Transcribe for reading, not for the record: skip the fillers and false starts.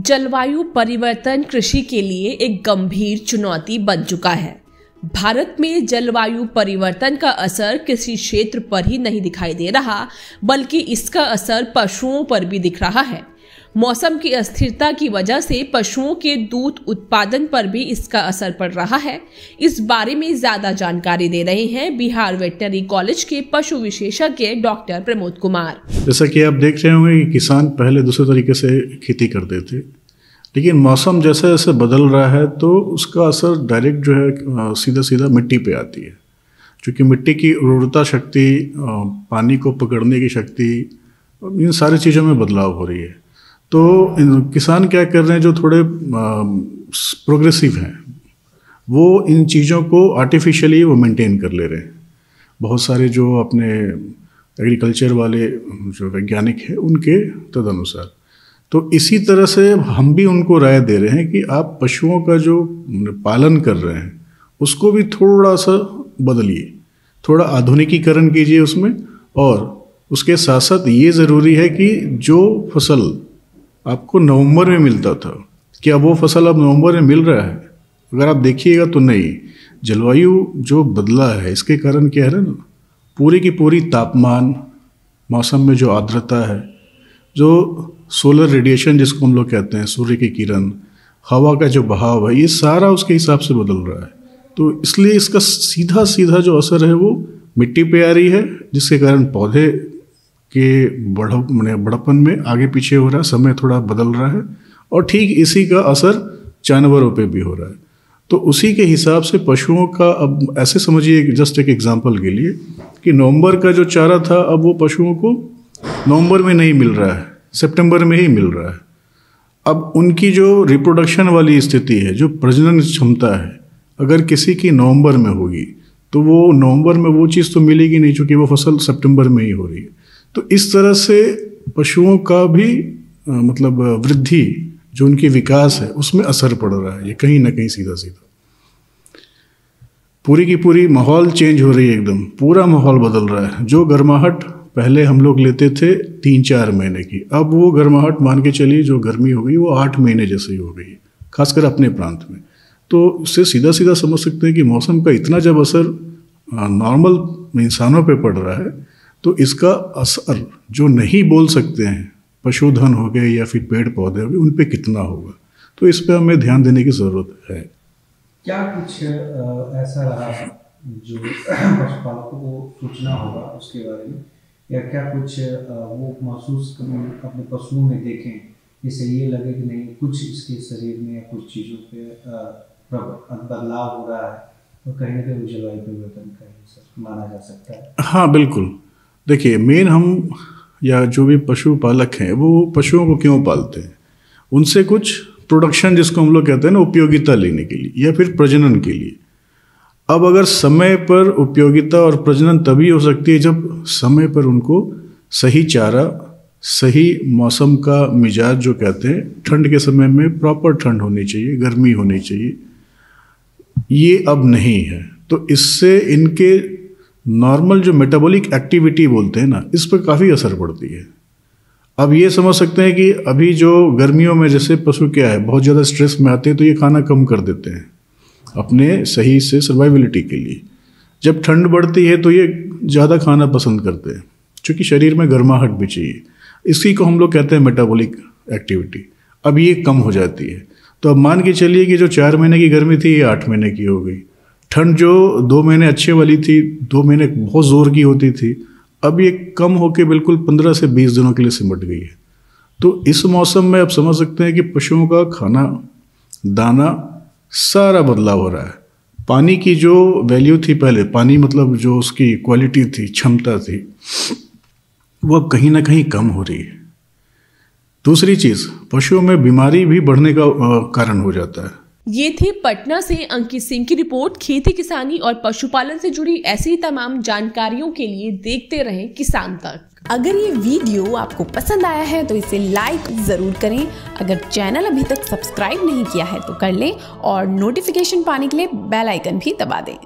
जलवायु परिवर्तन कृषि के लिए एक गंभीर चुनौती बन चुका है। भारत में जलवायु परिवर्तन का असर कृषि क्षेत्र पर ही नहीं दिखाई दे रहा, बल्कि इसका असर पशुओं पर भी दिख रहा है। मौसम की अस्थिरता की वजह से पशुओं के दूध उत्पादन पर भी इसका असर पड़ रहा है। इस बारे में ज्यादा जानकारी दे रहे हैं बिहार वेटनरी कॉलेज के पशु विशेषज्ञ डॉक्टर प्रमोद कुमार। जैसा कि आप देख रहे होंगे कि किसान पहले दूसरे तरीके से खेती करते थे, लेकिन मौसम जैसे जैसे बदल रहा है तो उसका असर डायरेक्ट जो है सीधा सीधा मिट्टी पे आती है। क्योंकि मिट्टी की उर्वरता शक्ति, पानी को पकड़ने की शक्ति, इन सारी चीज़ों में बदलाव हो रही है। तो किसान क्या कर रहे हैं, जो थोड़े प्रोग्रेसिव हैं, वो इन चीज़ों को आर्टिफिशियली वो मेंटेन कर ले रहे हैं। बहुत सारे जो अपने एग्रीकल्चर वाले जो वैज्ञानिक हैं उनके तदनुसार। तो इसी तरह से हम भी उनको राय दे रहे हैं कि आप पशुओं का जो पालन कर रहे हैं उसको भी थोड़ा सा बदलिए, थोड़ा आधुनिकीकरण कीजिए उसमें। और उसके साथ साथ ये ज़रूरी है कि जो फसल आपको नवंबर में मिलता था, क्या वो फसल अब नवंबर में मिल रहा है? अगर आप देखिएगा तो नहीं। जलवायु जो बदला है इसके कारण क्या है ना, पूरी की पूरी तापमान, मौसम में जो आर्द्रता है, जो सोलर रेडिएशन जिसको हम लोग कहते हैं, सूर्य की किरण, हवा का जो बहाव है, ये सारा उसके हिसाब से बदल रहा है। तो इसलिए इसका सीधा सीधा जो असर है वो मिट्टी पे आ रही है, जिसके कारण पौधे के बढ़पन में आगे पीछे हो रहा है, समय थोड़ा बदल रहा है। और ठीक इसी का असर जानवरों पे भी हो रहा है। तो उसी के हिसाब से पशुओं का, अब ऐसे समझिए जस्ट एक एग्जांपल के लिए कि नवंबर का जो चारा था अब वो पशुओं को नवंबर में नहीं मिल रहा है, सितंबर में ही मिल रहा है। अब उनकी जो रिप्रोडक्शन वाली स्थिति है, जो प्रजनन क्षमता है, अगर किसी की नवंबर में होगी तो वो नवंबर में वो चीज़ तो मिलेगी नहीं, चूँकि वो फसल सितंबर में ही हो रही है। तो इस तरह से पशुओं का भी मतलब वृद्धि, जो उनकी विकास है, उसमें असर पड़ रहा है। ये कहीं ना कहीं सीधा सीधा पूरी की पूरी माहौल चेंज हो रही है, एकदम पूरा माहौल बदल रहा है। जो गर्माहट पहले हम लोग लेते थे 3-4 महीने की, अब वो गर्माहट मान के चलिए जो गर्मी हो गई वो 8 महीने जैसे ही हो गई, खासकर अपने प्रांत में। तो उससे सीधा सीधा समझ सकते हैं कि मौसम का इतना जब असर नॉर्मल इंसानों पे पड़ रहा है, तो इसका असर जो नहीं बोल सकते हैं, पशुधन हो गए या फिर पेड़ पौधे हो गए, उन पे कितना होगा। तो इस पे हमें ध्यान देने की ज़रूरत है। क्या कुछ ऐसा रहा जो पशुपालकों को सोचना होगा उसके बारे में, या क्या कुछ वो महसूस अपने पशुओं में देखें जिससे ये लगे कि नहीं, कुछ इसके शरीर में या कुछ चीज़ों पे बदलाव हो रहा है, तो कहीं ना कहीं जलवायु परिवर्तन का ही माना जा सकता है? हाँ बिल्कुल। देखिए, मेन हम या जो भी पशुपालक हैं वो पशुओं को क्यों पालते हैं? उनसे कुछ प्रोडक्शन, जिसको हम लोग कहते हैं ना, उपयोगिता लेने के लिए या फिर प्रजनन के लिए। अब अगर समय पर उपयोगिता और प्रजनन तभी हो सकती है जब समय पर उनको सही चारा, सही मौसम का मिजाज, जो कहते हैं, ठंड के समय में प्रॉपर ठंड होनी चाहिए, गर्मी होनी चाहिए। ये अब नहीं है। तो इससे इनके नॉर्मल जो मेटाबॉलिक एक्टिविटी बोलते हैं ना, इस पर काफ़ी असर पड़ती है। अब ये समझ सकते हैं कि अभी जो गर्मियों में जैसे पशु क्या है, बहुत ज़्यादा स्ट्रेस में आते हैं तो ये खाना कम कर देते हैं अपने सही से सर्वाइवलिटी के लिए। जब ठंड बढ़ती है तो ये ज़्यादा खाना पसंद करते हैं, क्योंकि शरीर में गर्माहट भी चाहिए। इसी को हम लोग कहते हैं मेटाबॉलिक एक्टिविटी। अब ये कम हो जाती है। तो अब मान के चलिए कि जो 4 महीने की गर्मी थी ये 8 महीने की हो गई। ठंड जो 2 महीने अच्छे वाली थी, 2 महीने बहुत ज़ोर की होती थी, अब ये कम होके बिल्कुल 15 से 20 दिनों के लिए सिमट गई है। तो इस मौसम में आप समझ सकते हैं कि पशुओं का खाना, दाना, सारा बदलाव हो रहा है। पानी की जो वैल्यू थी पहले, पानी मतलब जो उसकी क्वालिटी थी, क्षमता थी, वो अब कहीं ना कहीं कम हो रही है। दूसरी चीज़, पशुओं में बीमारी भी बढ़ने का कारण हो जाता है। ये थी पटना से अंकित सिंह की रिपोर्ट। खेती किसानी और पशुपालन से जुड़ी ऐसी तमाम जानकारियों के लिए देखते रहें किसान तक। अगर ये वीडियो आपको पसंद आया है तो इसे लाइक जरूर करें। अगर चैनल अभी तक सब्सक्राइब नहीं किया है तो कर लें और नोटिफिकेशन पाने के लिए बेल आइकन भी दबा दें।